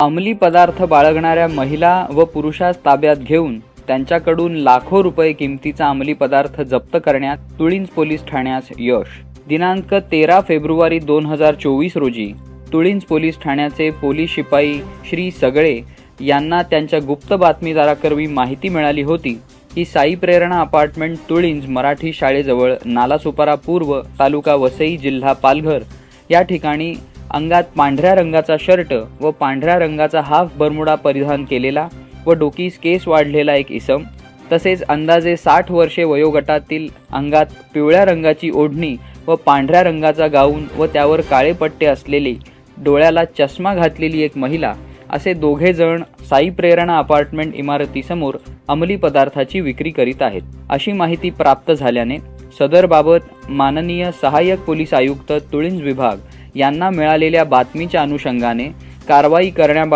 अंमली पदार्थ बाळगणाऱ्या महिला व पुरुषास ताब्यात घेऊन त्यांच्याकडून लाखो रुपये किमतीचा अंमली पदार्थ जप्त करण्यात तुळींज पोलीस ठाण्यास यश। दिनांक 13 फेब्रुवारी 2024 रोजी तुळींज पोलीस ठाण्याचे पोलीस शिपाई श्री सगळे यांना त्यांच्या गुप्त बातमीदाराकरवी माहिती मिळाली होती की साई प्रेरणा अपार्टमेंट तुळींज मराठी शाळेजवळ नालासोपारा पूर्व तालुका वसई जिल्हा पालघर या ठिकाणी अंगात पांढऱ्या रंगाचा शर्ट व पांढऱ्या रंगाचा हाफ बरमुडा परिधान केलेला व डोकीस केस वाढलेला एक इसम, तसेच अंदाजे 60 वर्षे वयोगटातील अंगात पिवळ्या रंगाची ओढणी व पांढऱ्या रंगाचा गाऊन व त्यावर काळे पट्टे असलेली डोळ्याला चष्मा घातलेली एक महिला असे दोघे जण साई प्रेरणा अपार्टमेंट इमारतीसमोर अंमली पदार्थाची विक्री करीत आहेत अशी माहिती प्राप्त झाल्याने सदर बाबत माननीय सहाय्यक पोलीस आयुक्त तुळींज विभाग यांना मिळालेल्या बातमीच्या अनुषंगाने कारवाई करण्याबाबत